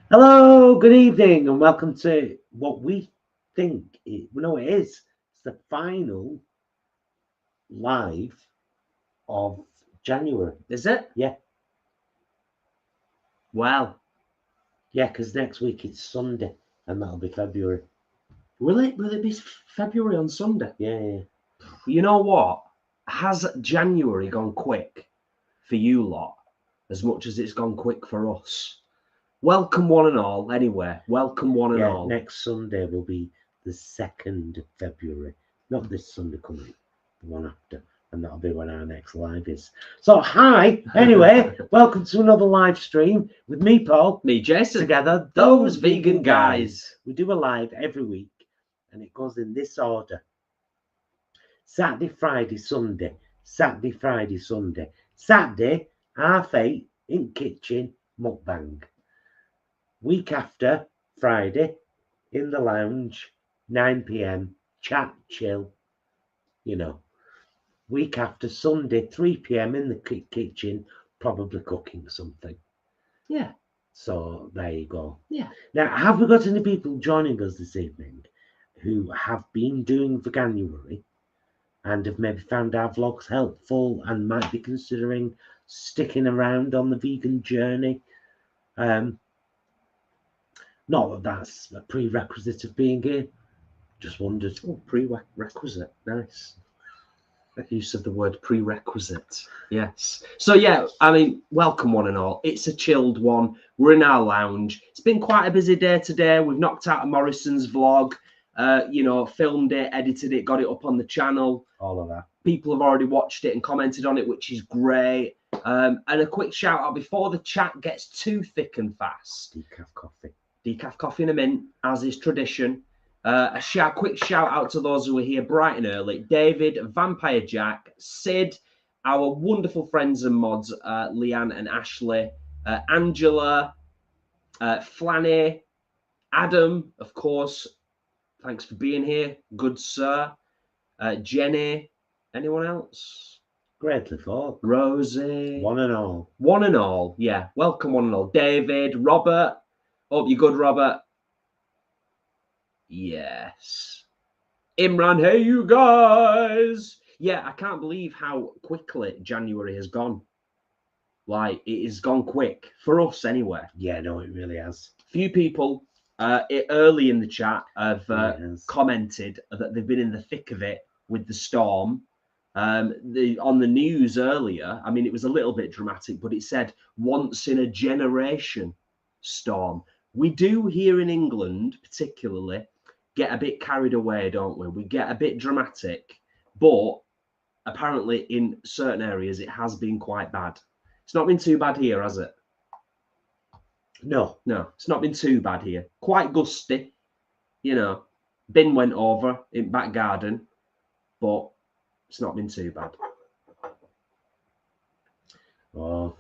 Hello, good evening, and welcome to what we think it, no, it is. It's the final live of January. Is it? Yeah, Well, yeah, because next week it's Sunday, and that'll be February. will it be February on Sunday? Yeah. You know what? Has January gone quick for you lot as much as it's gone quick for us? Welcome one and all, anyway. Welcome one and Yeah, all. next Sunday will be the 2nd of February. Not this Sunday coming, the one after. And that'll be when our next live is. So, hi, anyway, welcome to another live stream with me, Paul. Me, Jason. Together, Those vegan guys. We do a live every week, and it goes in this order: Saturday, Friday, Sunday. Saturday, Friday, Sunday. Saturday, 8:30 in kitchen, mukbang. Week after, Friday, in the lounge, 9 p.m, chat, chill, you know. Week after, Sunday, 3 p.m, in the kitchen, probably cooking something. Yeah. So there you go. Yeah. Now, have we got any people joining us this evening who have been doing Veganuary and have maybe found our vlogs helpful and might be considering sticking around on the vegan journey? Not that that's a prerequisite of being here. Just wondered. Oh, prerequisite. Nice. Use of the word prerequisite. Yes. So yeah, I mean, welcome one and all. It's a chilled one. We're in our lounge. It's been quite a busy day today. We've knocked out a Morrison's vlog. Filmed it, edited it, got it up on the channel. All of that. People have already watched it and commented on it, which is great. And a quick shout out before the chat gets too thick and fast. Decaf coffee. Decaf coffee in a mint, as is tradition. Quick shout out to those who are here bright and early: David, Vampire Jack, Sid, our wonderful friends and mods, Leanne and Ashley, Angela, Flanny, Adam, of course. Thanks for being here, good sir. Jenny, anyone else? Greatly thought. Rosie. One and all. One and all, yeah. Welcome one and all. David, Robert. Hope you're good, Robert. Yes. Imran, hey you guys. Yeah, I can't believe how quickly January has gone. Like, it has gone quick for us anyway. Yeah, no, it really has. Few people early in the chat have commented that they've been in the thick of it with the storm. On the news earlier, I mean, it was a little bit dramatic, but it said once in a generation storm. We do here in England, particularly, get a bit carried away, don't we? We get a bit dramatic, but apparently in certain areas it has been quite bad. It's not been too bad here, has it? No, it's not been too bad here. Quite gusty, bin went over in back garden, but it's not been too bad. Oh,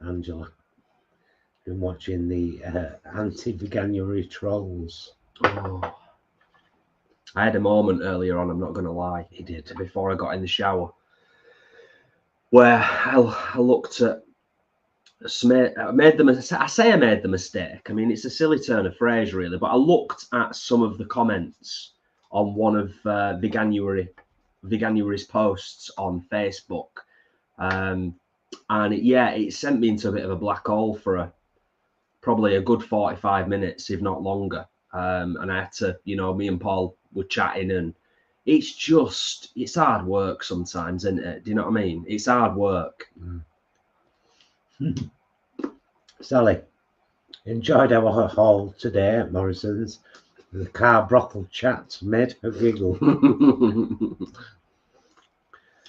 Angela, been watching the anti-Veganuary trolls. Oh. I had a moment earlier on, I'm not going to lie. He did. Before I got in the shower, where I looked at, I made the mistake. I mean, it's a silly turn of phrase, really, but I looked at some of the comments on one of Veganuary's posts on Facebook. And it sent me into a bit of a black hole for probably a good 45 minutes, if not longer. And I had to, me and Paul were chatting, and it's hard work sometimes, isn't it? Do you know what I mean? It's hard work. Sally, enjoyed our haul today at Morrison's. The car brothel chats made her giggle.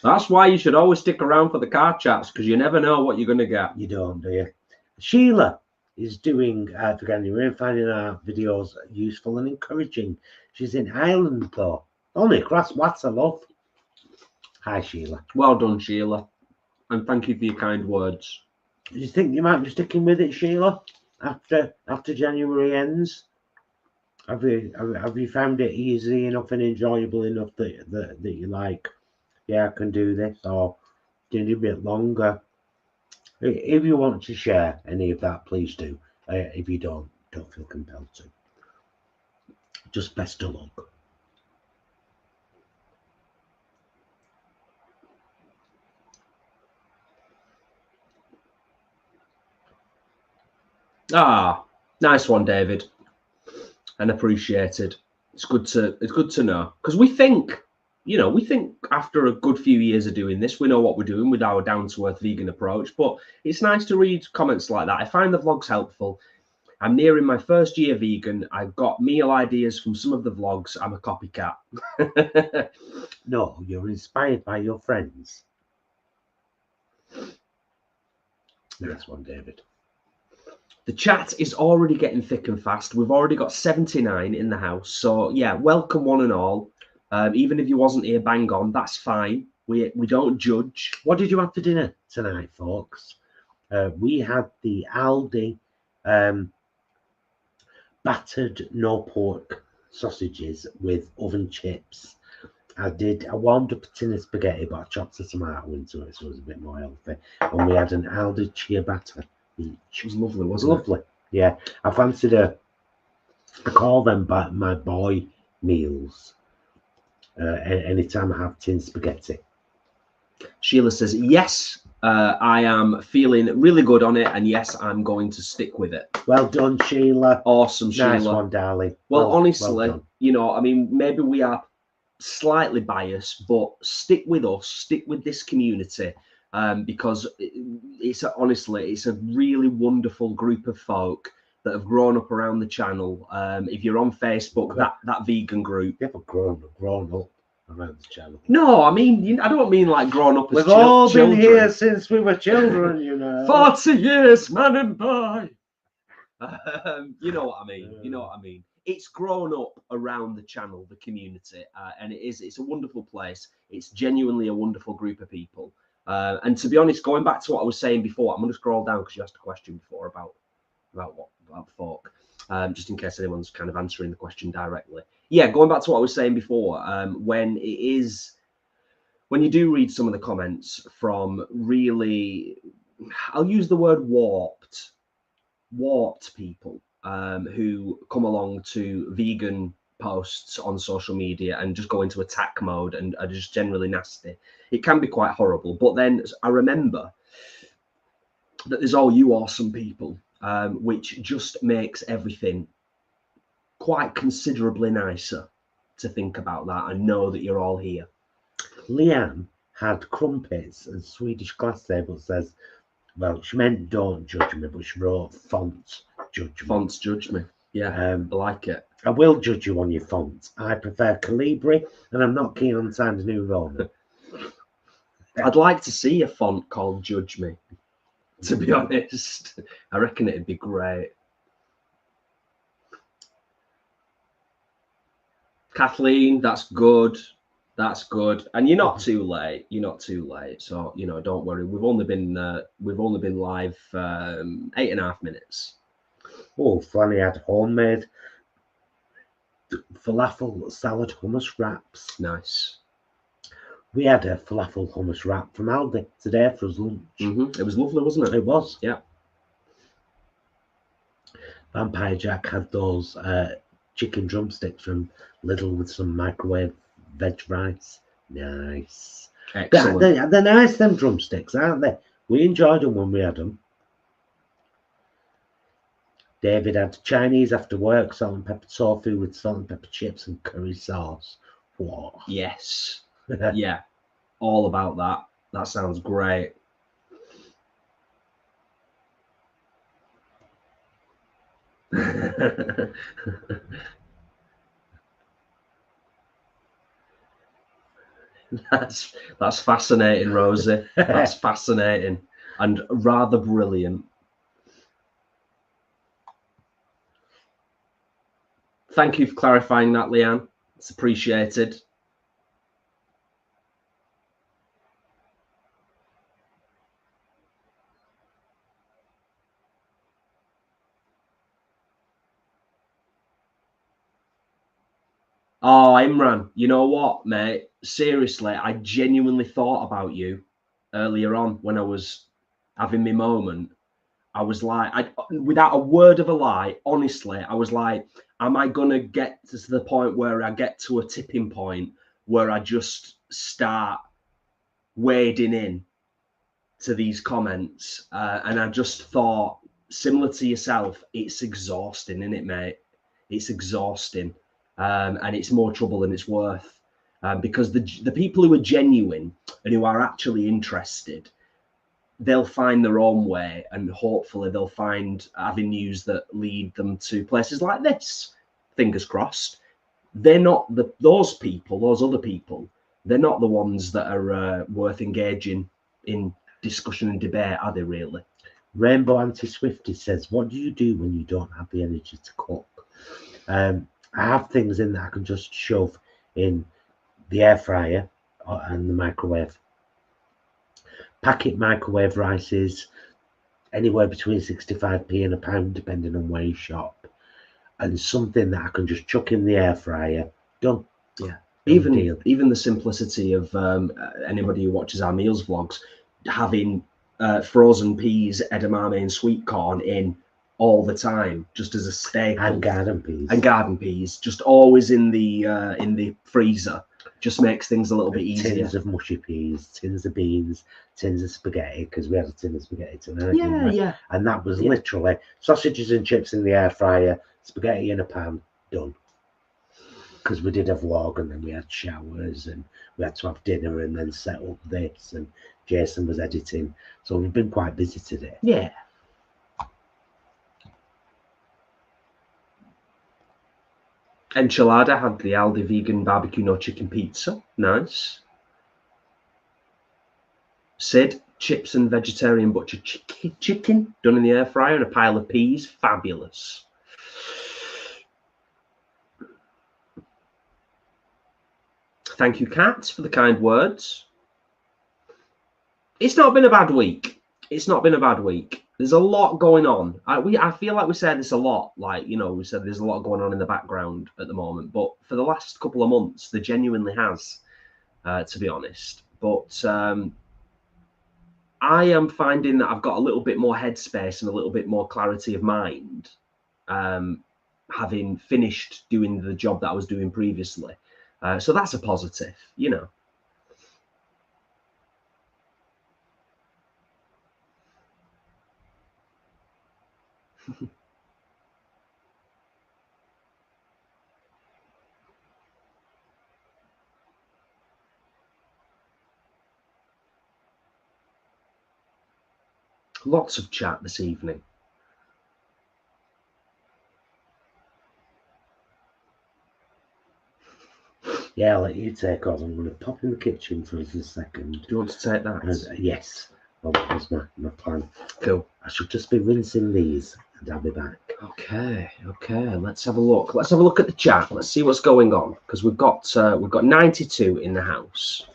That's why you should always stick around for the car chats, because you never know what you're going to get. You don't, do you? Sheila is doing Veganuary and finding our videos useful and encouraging. She's in Ireland, though. Only across what's a love. Hi, Sheila. Well done, Sheila. And thank you for your kind words. Do you think you might be sticking with it, Sheila, after January ends? Have you found it easy enough and enjoyable enough that you're like, yeah, I can do this, or do you need a bit longer? If you want to share any of that, please do. If you don't feel compelled to. Just best of luck. Ah, nice one, David, and appreciated. It's good to know, because we think, we think after a good few years of doing this, we know what we're doing with our down-to-earth vegan approach. But it's nice to read comments like that. I find the vlogs helpful. I'm nearing my first year vegan. I've got meal ideas from some of the vlogs. I'm a copycat. No, you're inspired by your friends. Nice one, David. The chat is already getting thick and fast. We've already got 79 in the house. So yeah, welcome one and all. Even if you wasn't here bang on, that's fine. We don't judge. What did you have for dinner tonight, folks? We had the Aldi battered no pork sausages with oven chips. I warmed up a tin of spaghetti, but I chopped a tomato into it, so it was a bit more healthy. And we had an Aldi ciabatta each. It was lovely, wasn't it? Lovely. Yeah, I fancied I call them my boy meals. Anytime I have tin spaghetti. Sheila says, yes, I am feeling really good on it, and yes, I'm going to stick with it. Well done, Sheila. Awesome, Sheila. Nice one, darling. Well, honestly, I mean, maybe we are slightly biased, but stick with us, stick with this community, because it's a really wonderful group of folk that have grown up around the channel. If you're on Facebook, that vegan group. You haven't grown up around the channel. No, I mean, I don't mean like grown up as We've all children. been here since we were children, you know. 40 years, man and boy. You know what I mean. You know what I mean. It's grown up around the channel, the community, and it's a wonderful place. It's genuinely a wonderful group of people. And to be honest, going back to what I was saying before, I'm going to scroll down because you asked a question before about folk, just in case anyone's kind of answering the question directly. Yeah, going back to what I was saying before, when you do read some of the comments from really, I'll use the word warped people who come along to vegan posts on social media and just go into attack mode and are just generally nasty. It can be quite horrible. But then I remember that there's all you awesome people, which just makes everything quite considerably nicer to think about that and know that you're all here. Leanne had crumpets and Swedish glass table says, well, she meant don't judge me, but she wrote fonts judge me. Fonts judge me. Yeah, I like it. I will judge you on your fonts. I prefer Calibri, and I'm not keen on Times New Roman. I'd like to see a font called Judge Me, to be honest. I reckon it'd be great. Kathleen, that's good. That's good. And you're not too late. You're not too late. So, don't worry. We've only been live 8.5 minutes. Oh, Flanny had homemade falafel salad hummus wraps. Nice. We had a falafel hummus wrap from Aldi today for us lunch. It was lovely, wasn't it? It was. Yeah. Vampire Jack had those chicken drumsticks from Lidl with some microwave veg rice. Nice. Excellent. They're nice, them drumsticks, aren't they? We enjoyed them when we had them. David had Chinese after work, salt and pepper tofu with salt and pepper chips and curry sauce. What? Yes. Yeah. All about that. That sounds great. That's fascinating, Rosie. That's fascinating and rather brilliant. Thank you for clarifying that, Leanne. It's appreciated. Oh, Imran, you know what, mate? Seriously, I genuinely thought about you earlier on when I was having my moment, I was like, without a word of a lie, honestly, I was like, am I going to get to the point where I get to a tipping point where I just start wading in to these comments? And I just thought, similar to yourself, it's exhausting, isn't it, mate? It's exhausting. And it's more trouble than it's worth. Because the people who are genuine and who are actually interested, they'll find their own way, and hopefully they'll find avenues that lead them to places like this. Fingers crossed. They're not those other people. They're not the ones that are worth engaging in discussion and debate, are they really? Rainbow Anti-Swifty says, what do you do when you don't have the energy to cook? I have things in that I can just shove in the air fryer and the microwave. Packet microwave rices, anywhere between 65p and £1, depending on where you shop. And something that I can just chuck in the air fryer. Done. Yeah. Even the simplicity of anybody who watches our meals vlogs, having frozen peas, edamame, and sweet corn in all the time, just as a staple. And garden peas. Just always in the freezer. Just makes things a little bit easier. Tins of mushy peas, tins of beans, tins of spaghetti, because we had a tin of spaghetti tonight. Yeah. And that was literally sausages and chips in the air fryer, spaghetti in a pan, done. Because we did a vlog, and then we had showers, and we had to have dinner, and then set up this, and Jason was editing. So we've been quite busy today. Yeah. Enchilada had the Aldi vegan barbecue no chicken pizza. Nice. Sid, chips and vegetarian butcher chicken done in the air fryer and a pile of peas. Fabulous. Thank you, Kat, for the kind words. It's not been a bad week. It's not been a bad week. There's a lot going on. I feel like we say this a lot. Like, you know, we said there's a lot going on in the background at the moment. But for the last couple of months, there genuinely has, to be honest. But I am finding that I've got a little bit more headspace and a little bit more clarity of mind, having finished doing the job that I was doing previously. So that's a positive, you know. Lots of chat this evening. Yeah, I'll let you take off. I'm going to pop in the kitchen for us a second. Do you want to take that? Yes. Well, that was my plan. Cool. I should just be rinsing these and I'll be back. Okay. Let's have a look. Let's have a look at the chat. Let's see what's going on, because we've got 92 in the house.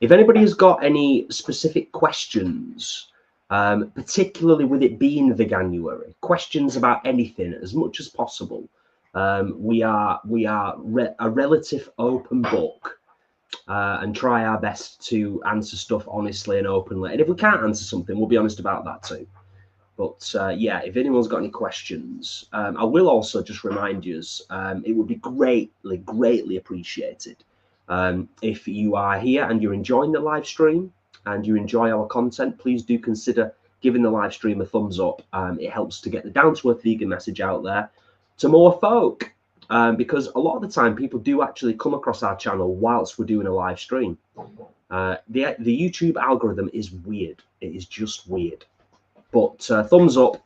If anybody has got any specific questions, particularly with it being Veganuary, questions about anything as much as possible, we are a relative open book, and try our best to answer stuff honestly and openly. And if we can't answer something, we'll be honest about that too. But yeah, if anyone's got any questions, I will also just remind you, it would be greatly appreciated if you are here and you're enjoying the live stream and you enjoy our content. Please do consider giving the live stream a thumbs up. It helps to get the down to earth vegan message out there to more folk, because a lot of the time people do actually come across our channel whilst we're doing a live stream. The YouTube algorithm is weird. It is just weird. But thumbs up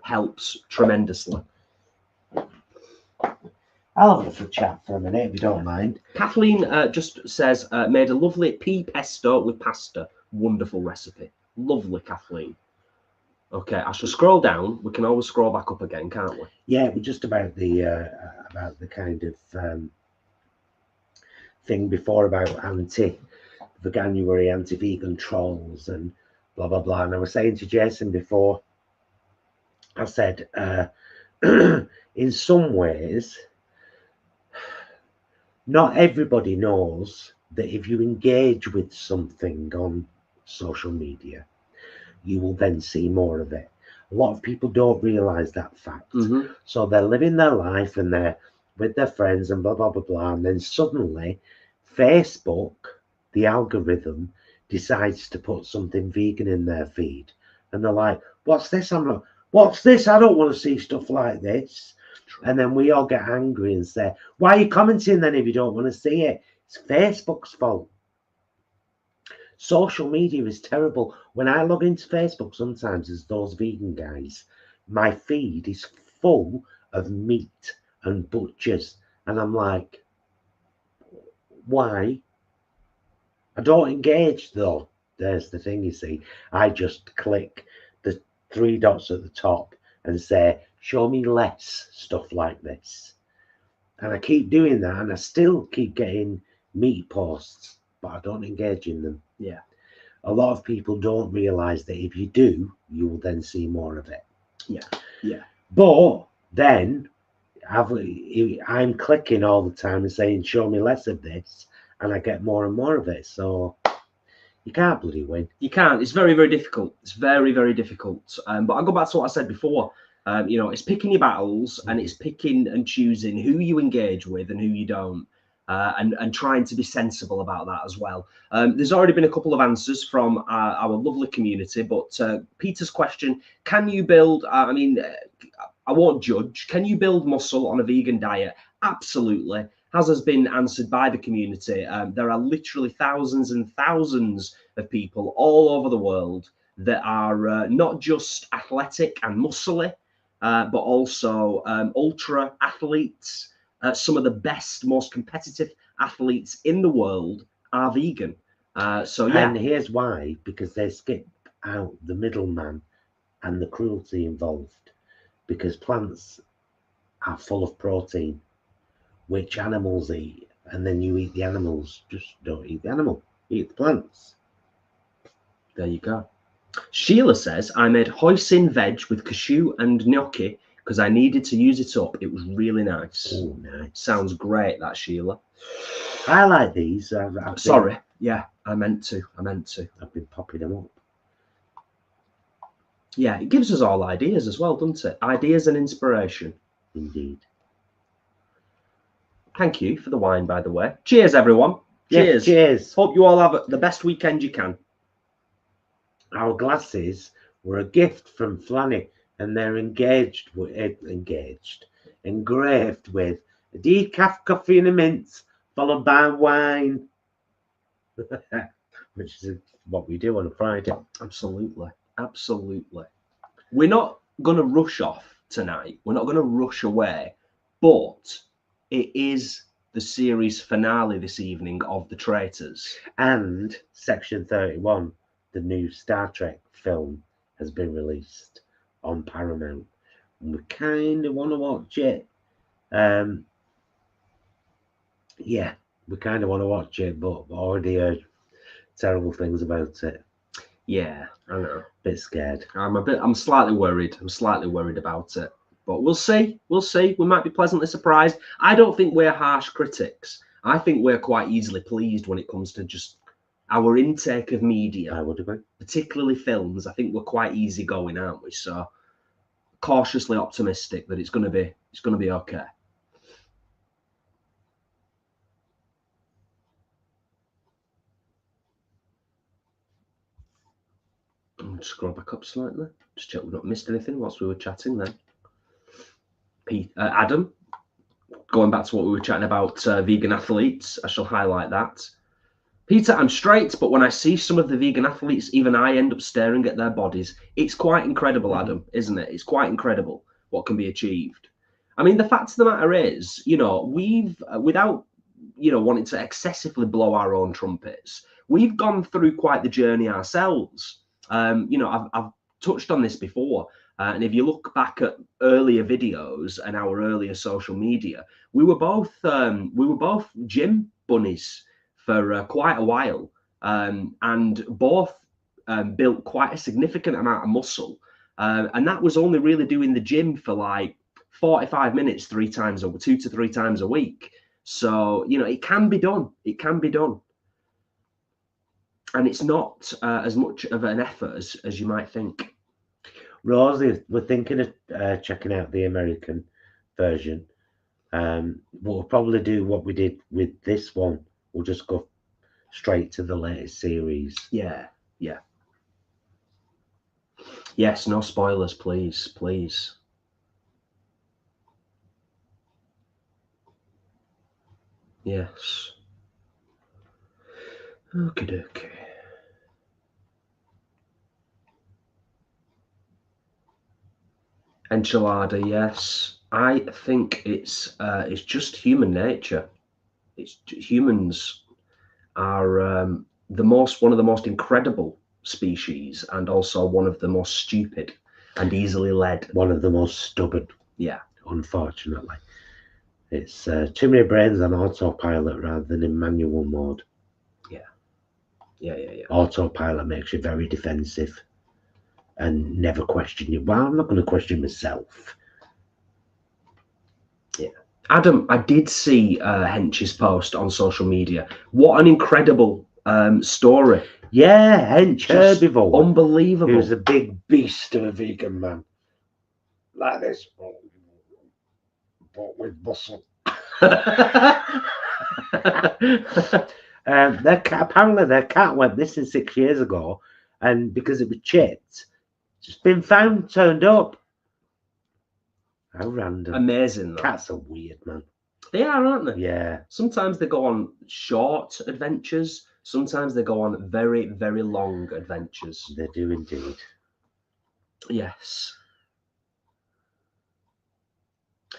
helps tremendously. I'll have a little chat for a minute if you don't mind. Kathleen just says, made a lovely pea pesto with pasta. Wonderful recipe. Lovely, Kathleen. Okay, I shall scroll down. We can always scroll back up again, can't we? Yeah, we're just about the kind of thing before about Veganuary, anti-vegan trolls and blah, blah, blah. And I was saying to Jason before, I said, in some ways, not everybody knows that if you engage with something on social media, you will then see more of it. A lot of people don't realise that fact. Mm-hmm. So they're living their life and they're with their friends and blah, blah, blah, blah. And then suddenly Facebook, the algorithm, decides to put something vegan in their feed. And they're like, what's this? I'm like, what's this? I don't want to see stuff like this. True. And then we all get angry and say, why are you commenting then if you don't want to see it? It's Facebook's fault. Social media is terrible. When I log into Facebook sometimes as those vegan guys, my feed is full of meat and butchers. And I'm like, why? I don't engage though. There's the thing, you see. I just click the 3 dots at the top and say, show me less stuff like this. And I keep doing that and I still keep getting meat posts, but I don't engage in them. Yeah. A lot of people don't realise that if you do, you will then see more of it. Yeah. Yeah. But then I'm clicking all the time and saying, show me less of this, and I get more and more of it. So you can't bloody win. You can't. It's very, very difficult. It's very, very difficult. But I'll go back to what I said before. It's picking your battles and it's picking and choosing who you engage with and who you don't. And trying to be sensible about that as well. There's already been a couple of answers from our lovely community, but Peter's question, can you build, I won't judge, can you build muscle on a vegan diet? Absolutely. As has been answered by the community, there are literally thousands and thousands of people all over the world that are not just athletic and muscly, but also ultra athletes. Some of the best, most competitive athletes in the world are vegan. So yeah. And here's why, because they skip out the middleman and the cruelty involved, because plants are full of protein, which animals eat, and then you eat the animals. Just don't eat the animal, eat the plants. There you go. Sheila says, I made hoisin veg with cashew and gnocchi because I needed to use it up. It was really nice. Oh, nice. Sounds great, that, Sheila. I like these. Sorry. Yeah, I meant to. I've been popping them up. Yeah, it gives us all ideas as well, doesn't it? Ideas and inspiration. Indeed. Thank you for the wine, by the way. Cheers, everyone. Cheers. Yeah, cheers. Hope you all have the best weekend you can. Our glasses were a gift from Flanny, and they're engraved with a decaf coffee and a mint, followed by wine, which is what we do on a Friday. Absolutely. We're not going to rush off tonight. We're not going to rush away, but it is the series finale this evening of The Traitors. And Section 31, the new Star Trek film, has been released on Paramount. And we kind of want to watch it. Yeah, we kind of want to watch it, but already heard terrible things about it. Yeah, I know. Bit scared. I'm slightly worried. About it. But we'll see. We might be pleasantly surprised. I don't think we're harsh critics. I think we're quite easily pleased when it comes to just our intake of media. I would agree. Particularly films. I think we're quite easygoing, aren't we? So cautiously optimistic that it's gonna be okay. I'll just scroll back up slightly. Just check we've not missed anything whilst we were chatting then. Adam, going back to what we were chatting about vegan athletes, I shall highlight that. Peter, I'm straight, but when I see some of the vegan athletes, even I end up staring at their bodies. It's quite incredible, Adam, isn't it? It's quite incredible what can be achieved. I mean, the fact of the matter is, we've, without, wanting to excessively blow our own trumpets, we've gone through quite the journey ourselves. I've touched on this before. And if you look back at earlier videos and our earlier social media, we were both gym bunnies for quite a while, and both built quite a significant amount of muscle, and that was only really doing the gym for like 45 minutes 2 to 3 times a week. So it can be done. and it's not as much of an effort as you might think. Rosie, we're thinking of checking out the American version. We'll probably do what we did with this one. We'll just go straight to the latest series. Yeah. Yes, no spoilers, please. Yes. Okay. Enchilada, yes. I think it's just human nature. Humans are one of the most incredible species, and also one of the most stupid and easily led. One of the most stubborn. Yeah. Unfortunately, it's too many brains on autopilot rather than in manual mode. Yeah. Autopilot makes you very defensive and never question you. Well, I'm not going to question myself. Yeah. Adam, I did see Hench's post on social media. What an incredible story. Yeah, Hench Herbivore. Unbelievable. He was a big beast of a vegan man. Like this, but with muscle. Apparently their cat went missing 6 years ago, and because it was chipped, it's been found, turned up. How random. Amazing, though. Cats are weird, man. They are, aren't they? Yeah. Sometimes they go on short adventures. Sometimes they go on very, very long adventures. They do indeed. Yes.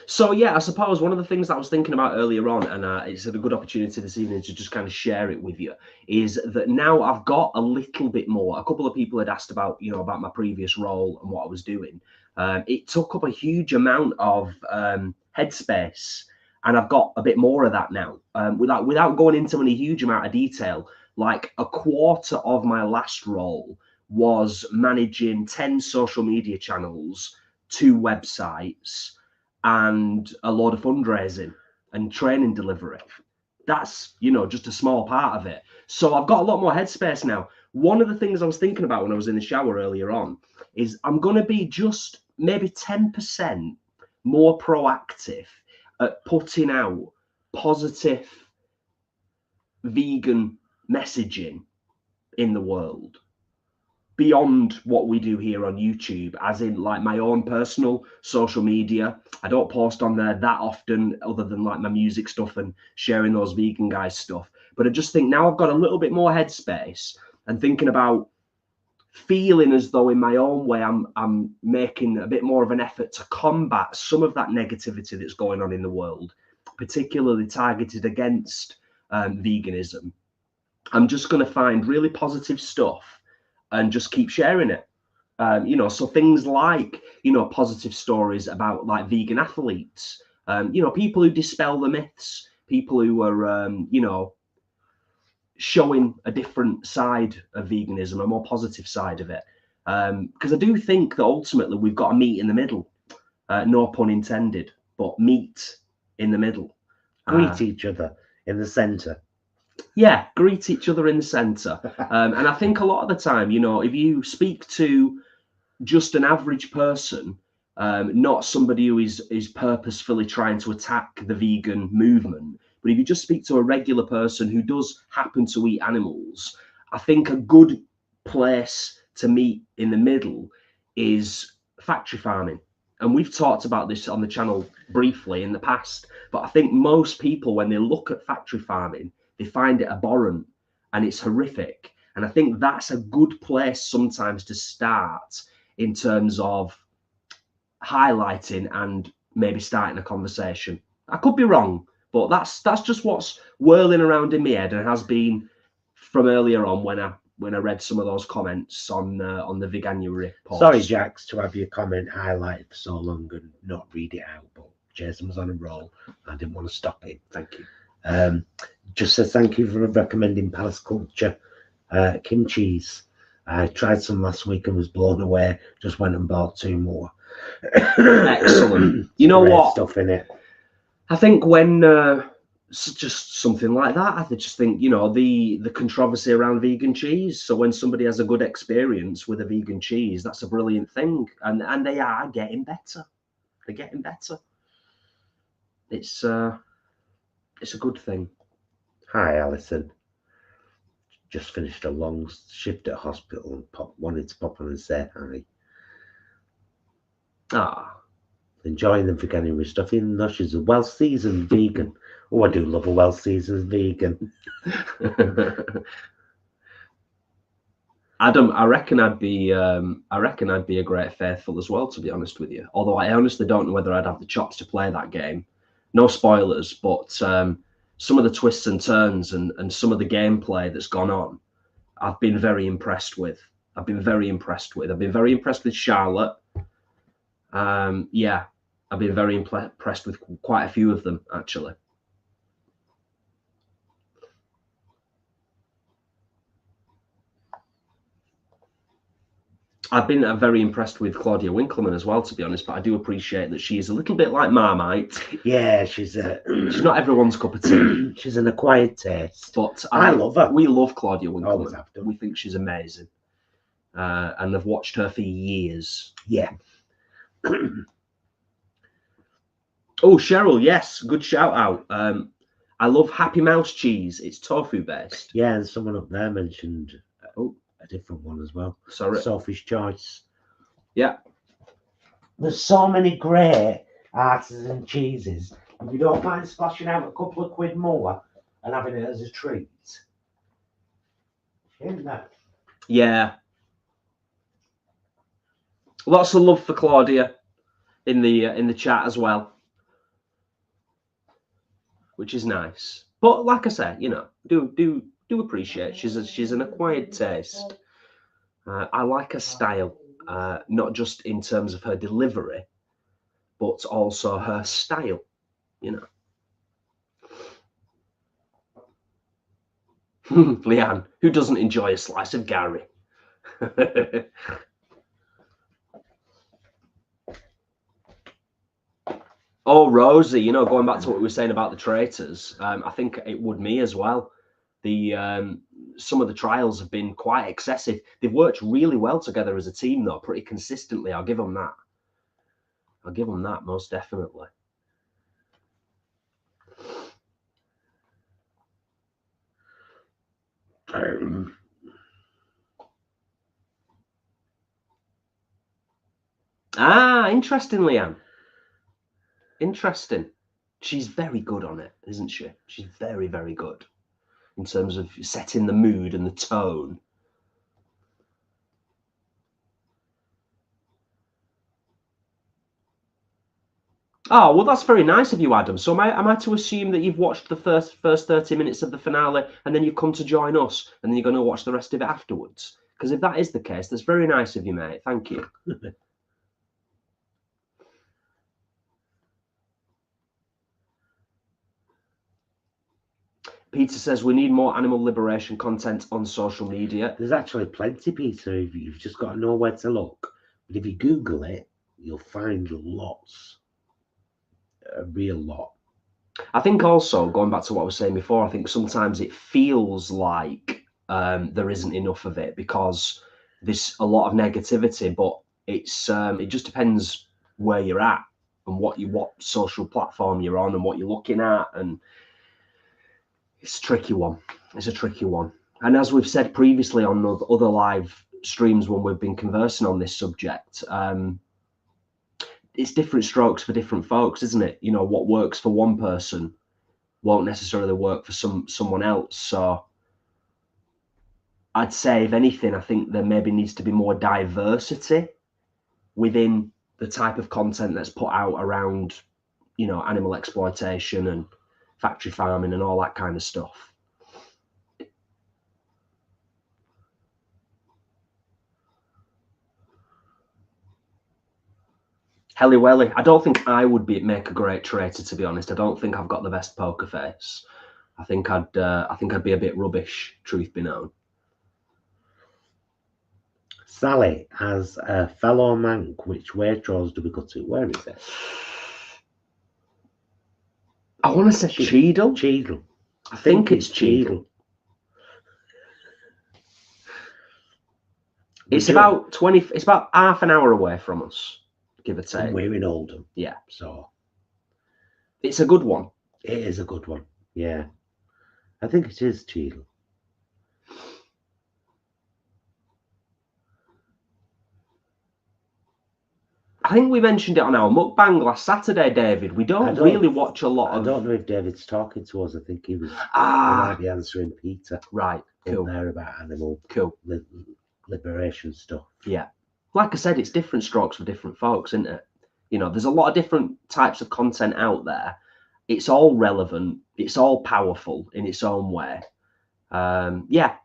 So, yeah, I suppose one of the things that I was thinking about earlier on, and it's a good opportunity this evening to just kind of share it with you, is that now I've got a little bit more. A couple of people had asked about, about my previous role and what I was doing. It took up a huge amount of headspace, and I've got a bit more of that now. Without going into any huge amount of detail, like a quarter of my last role was managing 10 social media channels, 2 websites, and a load of fundraising and training delivery. That's, just a small part of it. So I've got a lot more headspace now. One of the things I was thinking about when I was in the shower earlier on is I'm going to be just maybe 10% more proactive at putting out positive vegan messaging in the world beyond what we do here on YouTube, as in like my own personal social media. I don't post on there that often, other than like my music stuff and sharing those vegan guys stuff. But I just think now I've got a little bit more headspace and thinking about feeling as though in my own way I'm making a bit more of an effort to combat some of that negativity that's going on in the world, particularly targeted against veganism. I'm just going to find really positive stuff and just keep sharing it. So things like, positive stories about like vegan athletes, people who dispel the myths, people who are, showing a different side of veganism, a more positive side of it. Because I do think that ultimately we've got to meet in the middle, no pun intended, but meet in the middle. Greet each other in the centre. Yeah, greet each other in the centre. And I think a lot of the time, if you speak to just an average person, not somebody who is purposefully trying to attack the vegan movement, but if you just speak to a regular person who does happen to eat animals, I think a good place to meet in the middle is factory farming. And we've talked about this on the channel briefly in the past, but I think most people, when they look at factory farming, they find it abhorrent and it's horrific. And I think that's a good place sometimes to start in terms of highlighting and maybe starting a conversation. I could be wrong, but that's just what's whirling around in my head and has been from earlier on when I read some of those comments on the Veganuary post. Sorry, Jax, to have your comment highlighted for so long and not read it out, but Jason was on a roll. I didn't want to stop it. Thank you. Just says thank you for recommending Palace Culture kimchi's. I tried some last week and was blown away. Just went and bought 2 more. Excellent. You know what? Stuff in it. I think when just something like that. I just think, you know, the controversy around vegan cheese. So when somebody has a good experience with a vegan cheese, that's a brilliant thing, and they are getting better. They're getting better. It's a good thing. Hi, Alison. Just finished a long shift at hospital and wanted to pop on and say hi. Ah, enjoying the Veganuary stuff, even though she's a well-seasoned vegan. Oh, I do love a well-seasoned vegan. Adam, I reckon I'd be a great faithful as well, to be honest with you. Although I honestly don't know whether I'd have the chops to play that game. No spoilers, but some of the twists and turns and some of the gameplay that's gone on, I've been very impressed with. I've been very impressed with Charlotte. Yeah, I've been very impressed with quite a few of them, actually. I've been very impressed with Claudia Winkleman as well, to be honest, but I do appreciate that she is a little bit like Marmite. Yeah, she's not everyone's cup of tea. She's an acquired taste. But I love her. We love Claudia Winkleman. Always have to. We think she's amazing. And I've watched her for years. Yeah. Oh, Cheryl, yes, good shout out. I love Happy Mouse cheese. It's tofu based. Yeah, and someone up there mentioned a different one as well. Sorry. Sophie's Choice. Yeah. There's so many great artisan cheeses. If you don't mind splashing out a couple of quid more and having it as a treat. Isn't that? Yeah. Lots of love for Claudia in the chat as well, which is nice. But like I said, you know, do appreciate she's an acquired taste. I like her style, not just in terms of her delivery, but also her style. You know. Leanne, who doesn't enjoy a slice of Gary? Oh, Rosie, you know, going back to what we were saying about the traitors, I think it would me as well. Some of the trials have been quite excessive. They've worked really well together as a team, though, pretty consistently. I'll give them that. I'll give them that, most definitely. Interesting, Leanne. Interesting. She's very good on it, isn't she? She's very, very good in terms of setting the mood and the tone. Oh, well, that's very nice of you, Adam. So am I to assume that you've watched the first 30 minutes of the finale and then you've come to join us and then you're going to watch the rest of it afterwards? Because if that is the case, that's very nice of you, mate. Thank you. Peter says we need more animal liberation content on social media. There's actually plenty, Peter. You've just got to know where to look. But if you Google it, you'll find lots. A real lot. I think also, going back to what I was saying before, I think sometimes it feels like there isn't enough of it because there's a lot of negativity, but it's it just depends where you're at and what social platform you're on and what you're looking at, and it's a tricky one. It's a tricky one. And as we've said previously on other live streams when we've been conversing on this subject, it's different strokes for different folks, isn't it? You know, what works for one person won't necessarily work for someone else. So I'd say, if anything, I think there maybe needs to be more diversity within the type of content that's put out around, you know, animal exploitation and factory farming and all that kind of stuff. Helly Welly, I don't think I would make a great traitor, to be honest. I don't think I've got the best poker face. I think I'd be a bit rubbish, truth be known. Sally has a fellow mank. Which Waitrose do we go to? Where is it? I want to say Cheadle. Cheadle. I think it's Cheadle. It's about 20. It's about half an hour away from us, give or take. And we're in Oldham. Yeah. So it's a good one. It is a good one. Yeah. I think it is Cheadle. I think we mentioned it on our mukbang last Saturday, David. We don't really watch a lot of... I don't know if David's talking to us. I think he was... He might be answering Peter. Right, cool. There about animal liberation stuff. Yeah. Like I said, it's different strokes for different folks, isn't it? You know, there's a lot of different types of content out there. It's all relevant. It's all powerful in its own way. Yeah.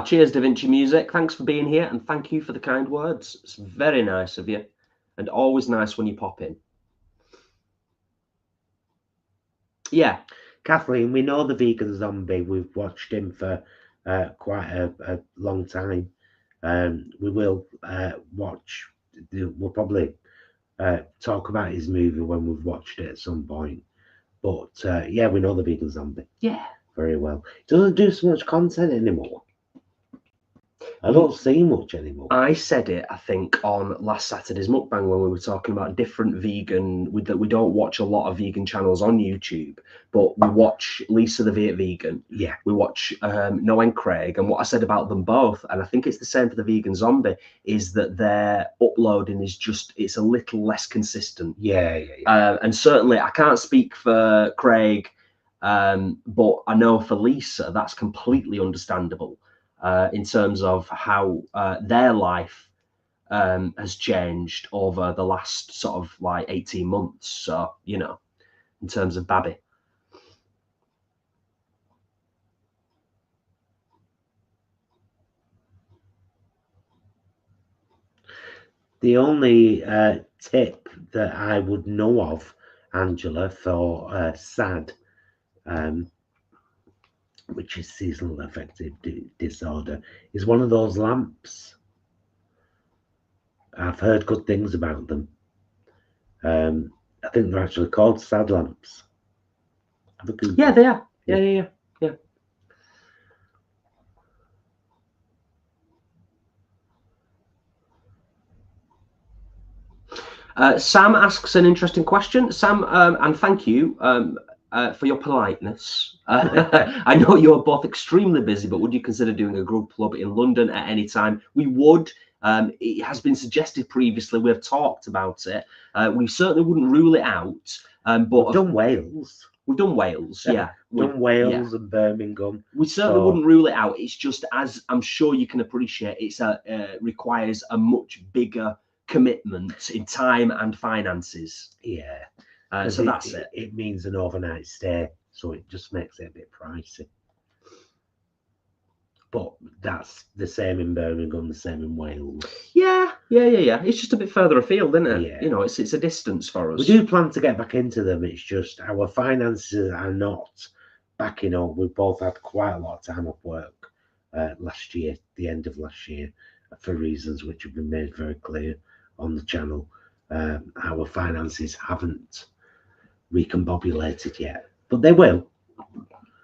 Cheers, Da Vinci Music. Thanks for being here, and thank you for the kind words. It's very nice of you, and always nice when you pop in. Yeah. Kathleen, we know the Vegan Zombie. We've watched him for quite a long time. We will watch. We'll probably talk about his movie when we've watched it at some point. But yeah, we know the Vegan Zombie. Yeah. Very well. He doesn't do so much content anymore. I don't see much anymore. I said it, I think, on last Saturday's mukbang when we were talking about different vegan. We don't watch a lot of vegan channels on YouTube, but we watch Lisa the Vegan. Yeah. We watch Noah and Craig, and what I said about them both, and I think it's the same for the Vegan Zombie, is that their uploading is it's a little less consistent. Yeah. And certainly, I can't speak for Craig, but I know for Lisa, that's completely understandable. In terms of how their life has changed over the last sort of like 18 months. So, you know, in terms of Babby. The only tip that I would know of, Angela, for SAD, which is seasonal affective disorder, is one of those lamps. I've heard good things about them. I think they're actually called SAD lamps. Yeah, they are. Yeah. Sam asks an interesting question. Sam, and thank you for your politeness. I know you're both extremely busy, but would you consider doing a Grub Club in London at any time? We would. It has been suggested previously. We have talked about it. We certainly wouldn't rule it out. But we've done Wales. We've done Wales, yeah. We've done Wales and Birmingham. We certainly wouldn't rule it out. It's just, as I'm sure you can appreciate, it's requires a much bigger commitment in time and finances. Yeah. So that's it. It means an overnight stay, so it just makes it a bit pricey. But that's the same in Birmingham, the same in Wales. Yeah. It's just a bit further afield, isn't it? Yeah. You know, it's a distance for us. We do plan to get back into them. It's just our finances are not backing up. We've both had quite a lot of time off work last year, the end of last year, for reasons which have been made very clear on the channel. Our finances haven't recombobulated yet, but they will.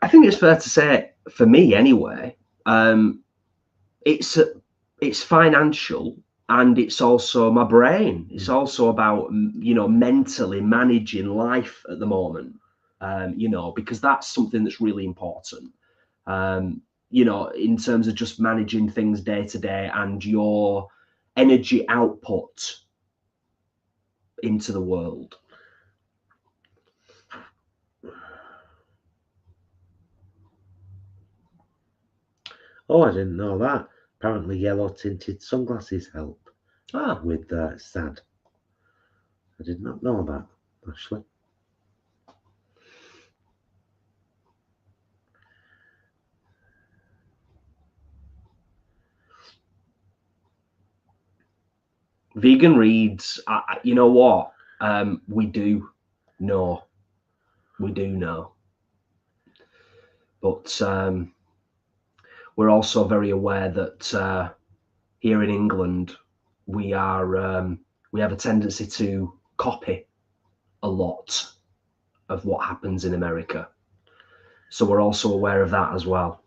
I think it's fair to say, for me anyway, it's financial, and it's also my brain. It's also about, you know, mentally managing life at the moment, you know, because that's something that's really important, you know, in terms of just managing things day to day and your energy output into the world. Oh, I didn't know that. Apparently yellow tinted sunglasses help with SAD. I did not know that, actually. Vegan reads, you know what? We do know. But we're also very aware that here in England, we have a tendency to copy a lot of what happens in America. So we're also aware of that as well.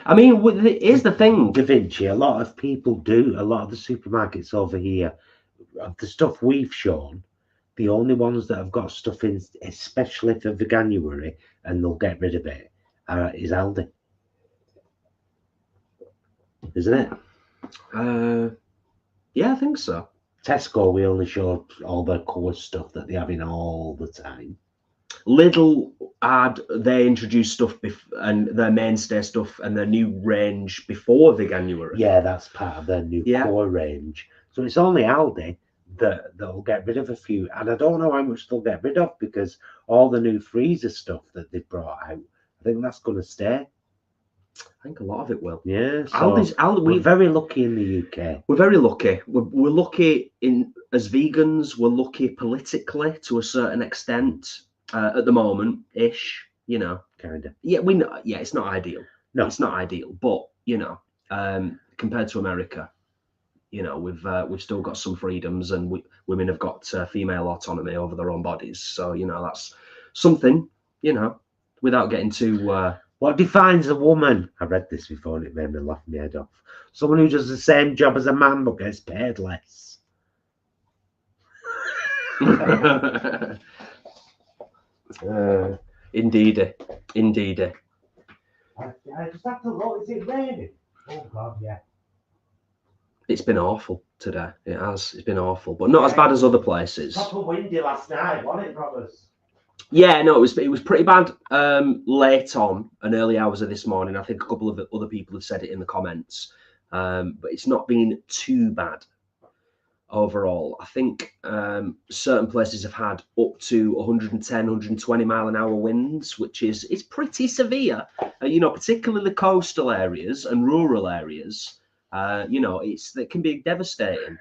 I mean, here's the thing. Da Vinci, a lot of people do, a lot of the supermarkets over here, of the stuff we've shown, the only ones that have got stuff in, especially for Veganuary, and they'll get rid of it, is Aldi. Isn't it? Yeah, I think so. Tesco, we only showed all the core stuff that they have in all the time. Lidl they introduced stuff and their mainstay stuff and their new range before Veganuary. Yeah, that's part of their new core range. So it's only Aldi that'll get rid of a few, and I don't know how much they'll get rid of, because all the new freezer stuff that they've brought out, I think that's going to stay. I think a lot of it will. Yeah, so we're very lucky in the UK. We're very lucky. We're lucky as vegans. We're lucky politically to a certain extent at the moment, ish. You know, kind of. Yeah, we know. Yeah, it's not ideal. No, it's not ideal. But you know, compared to America, you know, we've still got some freedoms, and women have got female autonomy over their own bodies. So you know, that's something. You know, without getting too. What defines a woman? I read this before and it made me laugh my head off. Someone who does the same job as a man but gets paid less. Indeed. I just have to look. Is it raining? Oh God, yeah. It's been awful today. It has. It's been awful, but not as bad as other places. Proper windy last night, wasn't it, brothers? Yeah, no, it was pretty bad late on and early hours of this morning. I think a couple of other people have said it in the comments, but it's not been too bad overall. I think certain places have had up to 110, 120 mile an hour winds, which is pretty severe. You know, particularly the coastal areas and rural areas. You know, it can be devastating.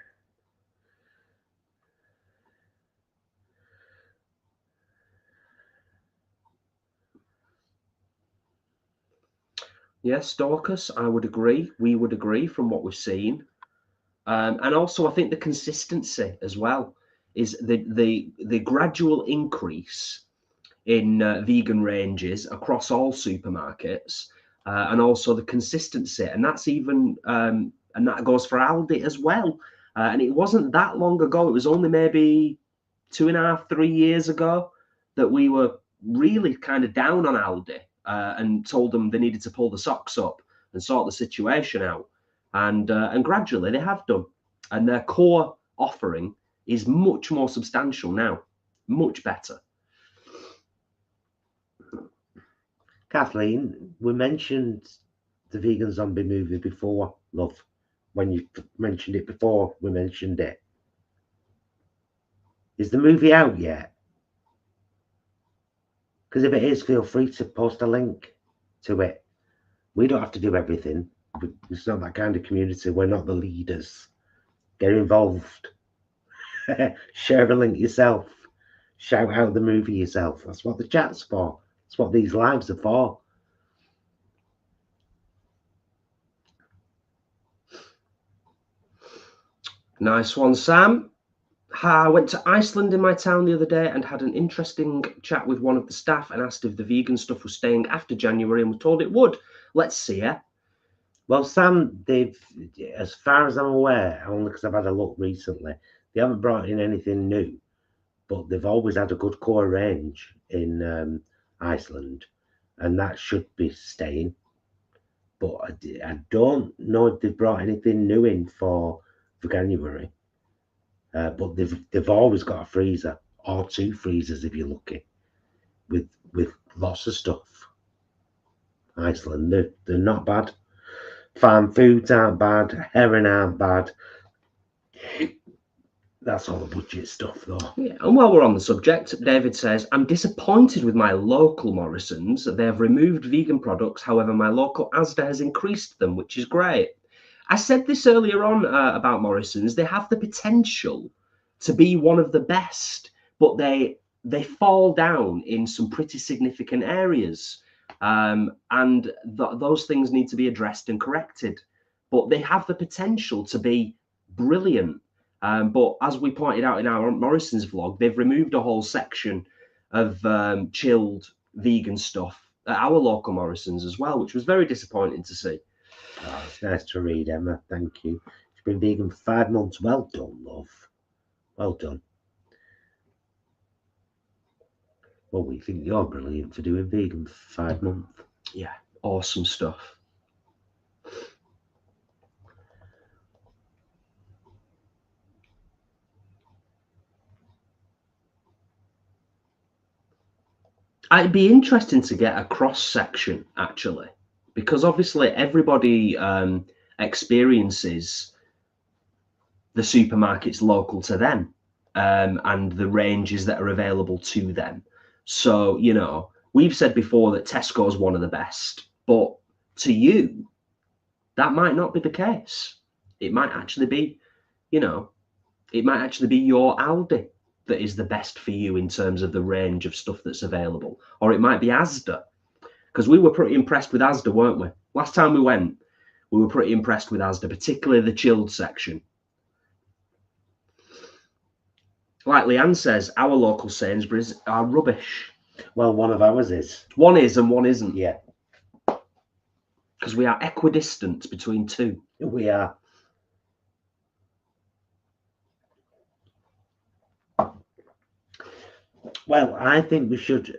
Yes, Dorcas, I would agree. We would agree from what we've seen. And also, I think the consistency as well is the gradual increase in vegan ranges across all supermarkets, and also the consistency. And that's even, and that goes for Aldi as well. And it wasn't that long ago. It was only maybe 2.5, 3 years ago that we were really kind of down on Aldi. And told them they needed to pull the socks up and sort the situation out, and gradually they have done, and their core offering is much more substantial now, much better. Kathleen, we mentioned the Vegan Zombie movie before, love. When you mentioned it before, we mentioned it. Is the movie out yet? Because if it is, feel free to post a link to it. We don't have to do everything. It's not that kind of community. We're not the leaders. Get involved. Share a link yourself. Shout out the movie yourself. That's what the chat's for. That's what these lives are for. Nice one, Sam. I went to Iceland in my town the other day and had an interesting chat with one of the staff and asked if the vegan stuff was staying after January, and was told it would. Let's see, yeah. Well, Sam, they've, as far as I'm aware, only because I've had a look recently, they haven't brought in anything new, but they've always had a good core range in Iceland, and that should be staying. But I don't know if they've brought anything new in for Veganuary. But they've always got a freezer or 2 freezers if you're lucky, with lots of stuff. Iceland, they're not bad. Farm foods aren't bad. Herring aren't bad. That's all the budget stuff, though. Yeah, and while we're on the subject, David says, I'm disappointed with my local Morrison's. They have removed vegan products. However, my local Asda has increased them, which is great. I said this earlier on about Morrison's. They have the potential to be one of the best, but they fall down in some pretty significant areas. and those things need to be addressed and corrected. But they have the potential to be brilliant. But as we pointed out in our Morrison's vlog, they've removed a whole section of chilled vegan stuff at our local Morrison's as well, which was very disappointing to see. Oh, it's nice to read, Emma. Thank you. She's been vegan for 5 months. Well done, love. Well done. Well, we think you're brilliant for doing vegan for 5 months. Yeah, awesome stuff. It'd be interesting to get a cross section, actually, because obviously everybody experiences the supermarkets local to them and the ranges that are available to them. So, you know, we've said before that Tesco's one of the best, but to you, that might not be the case. It might actually be, you know, it might actually be your Aldi that is the best for you in terms of the range of stuff that's available. Or it might be Asda, because we were pretty impressed with Asda, weren't we? Last time we went, we were pretty impressed with Asda, particularly the chilled section. Like Leanne says, our local Sainsbury's are rubbish. Well, one of ours is. One is and one isn't. Yeah. Because we are equidistant between two. We are. Well, I think we should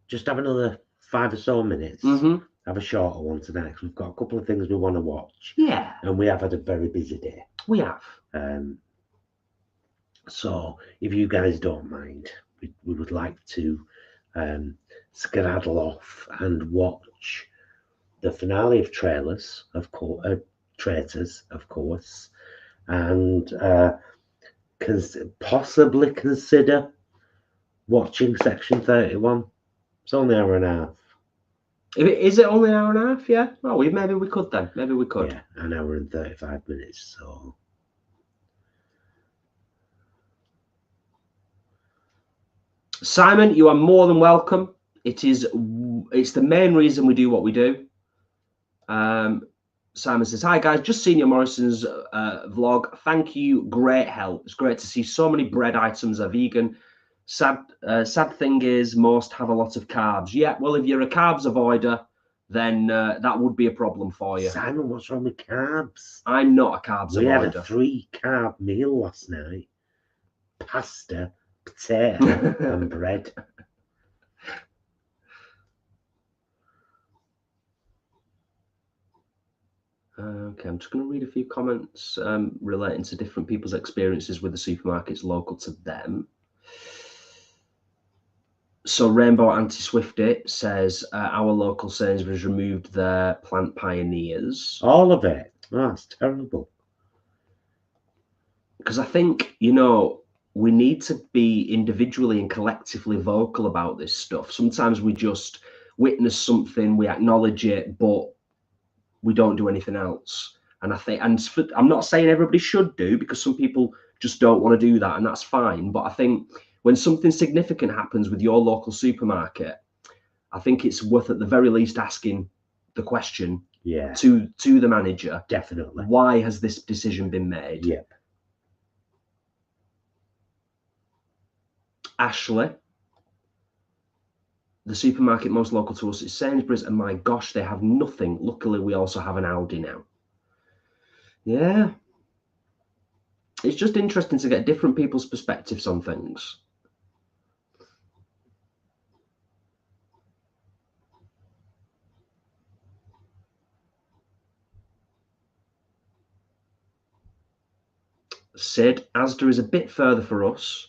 just have another 5 or so minutes. Have a shorter one tonight, because we've got a couple of things we want to watch. Yeah. And we have had a very busy day. We have. So if you guys don't mind, we would like to skedaddle off and watch the finale of Traitors, of course, and possibly consider watching section 31. It's only an hour and a half. Is it only an hour and a half? Yeah. Well, maybe we could then. Maybe we could. Yeah, an hour and 35 minutes. So. Simon, you are more than welcome. It's the main reason we do what we do. Simon says, hi guys, just seen your Morrison's vlog. Thank you, great help. It's great to see so many bread items are vegan. Sad thing is most have a lot of carbs. Yeah, well, if you're a carbs avoider, then that would be a problem for you. Simon, what's wrong with carbs? I'm not a carbs avoider. We had a 3-carb meal last night. Pasta, potato and bread. Okay, I'm just going to read a few comments relating to different people's experiences with the supermarkets local to them. So Rainbow Anti-Swifty says our local Sainsbury's removed their plant pioneers. All of it. Oh, that's terrible. Because I think, you know, we need to be individually and collectively vocal about this stuff. Sometimes we just witness something, we acknowledge it, but we don't do anything else. And I think, and I'm not saying everybody should do, because some people just don't want to do that, and that's fine. But I think when something significant happens with your local supermarket, I think it's worth at the very least asking the question to the manager. Definitely. Why has this decision been made? Yep. Ashley, the supermarket most local to us is Sainsbury's, and my gosh, they have nothing. Luckily, we also have an Aldi now. Yeah. It's just interesting to get different people's perspectives on things. Sid, Asda is a bit further for us,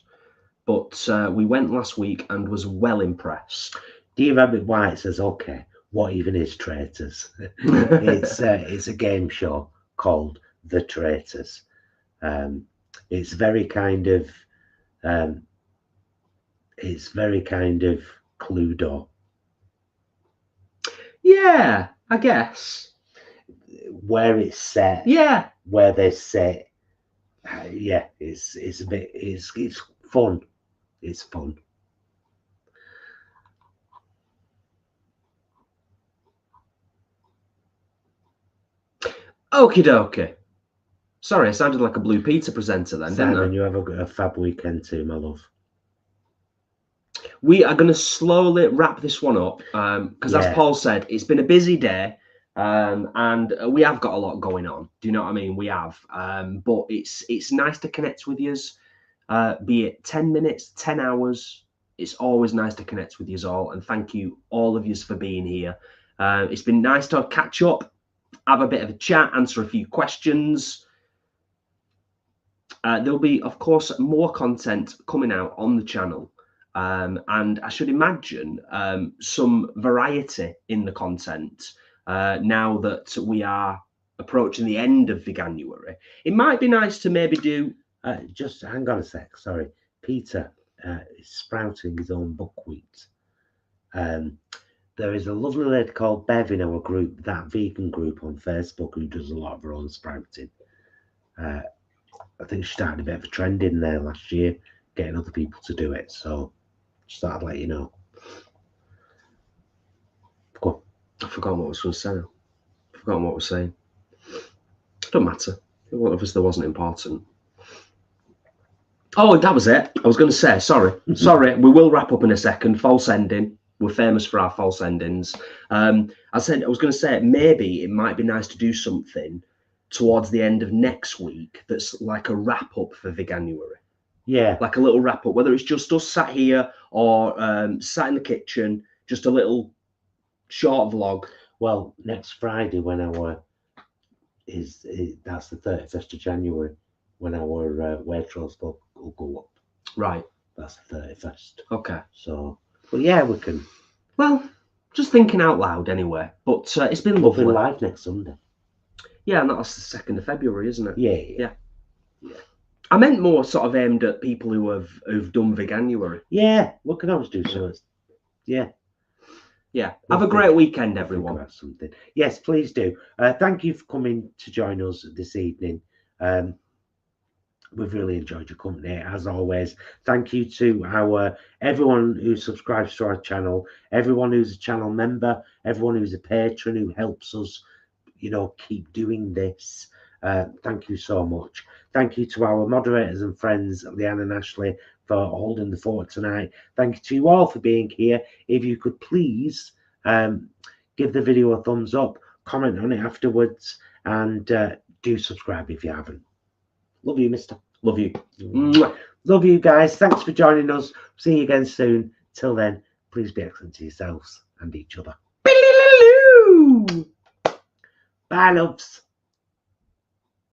but we went last week and was well impressed. D. Rabbit White says, okay, what even is Traitors? It's a game show called The Traitors. It's very kind of Cluedo. Yeah, I guess. Where it's set. Yeah. Where they sit. Yeah, it's a bit, it's fun. It's fun. Okie dokie. Sorry, I sounded like a Blue Peter presenter then, didn't I? Simon, you have a fab weekend too, my love. We are going to slowly wrap this one up because, as Paul said, it's been a busy day and we have got a lot going on. Do you know what I mean? We have, but it's nice to connect with yous, be it 10 minutes, 10 hours. It's always nice to connect with yous all, and thank you all of yous for being here. It's been nice to catch up, have a bit of a chat, answer a few questions. There'll be, of course, more content coming out on the channel. And I should imagine some variety in the content now that we are approaching the end of Veganuary. It might be nice to maybe do... just hang on a sec, sorry. Peter is sprouting his own buckwheat. There is a lovely lady called Bev in our group, that vegan group on Facebook, who does a lot of her own sprouting. I think she started a bit of a trend in there last year, getting other people to do it. So just thought I'd let you know. Go on. I forgot what I was going to say. I forgot what I was saying. Don't matter. One of us that wasn't important. Oh, that was it. I was going to say, sorry, we will wrap up in a second. False ending. We're famous for our false endings. I was going to say, maybe it might be nice to do something towards the end of next week that's like a wrap up for Veganuary. Yeah. Like a little wrap up, whether it's just us sat here or sat in the kitchen, just a little short vlog. Well, next Friday when that's the 31st of January, when our Waitrose book will go up. Right. That's the 31st. Okay. So, but yeah, we can. Well, just thinking out loud anyway. But it's been lovely. We'll be live next Sunday. Yeah, and that's the 2nd of February, isn't it? Yeah. I meant more sort of aimed at people who've done Veganuary. Yeah, we can always do something. Yeah. Have a great weekend, everyone. About something. Yes, please do. Thank you for coming to join us this evening. We've really enjoyed your company as always. Thank you to everyone who subscribes to our channel, everyone who's a channel member, everyone who's a patron who helps us, keep doing this. Thank you so much. Thank you to our moderators and friends, Leanne and Ashley, for holding the fort tonight. Thank you to you all for being here. If you could please give the video a thumbs up, comment on it afterwards, and do subscribe if you haven't. Love you, mister. Love you. Love you guys. Thanks for joining us. See you again soon. Till then, please be excellent to yourselves and each other. Bye, loves.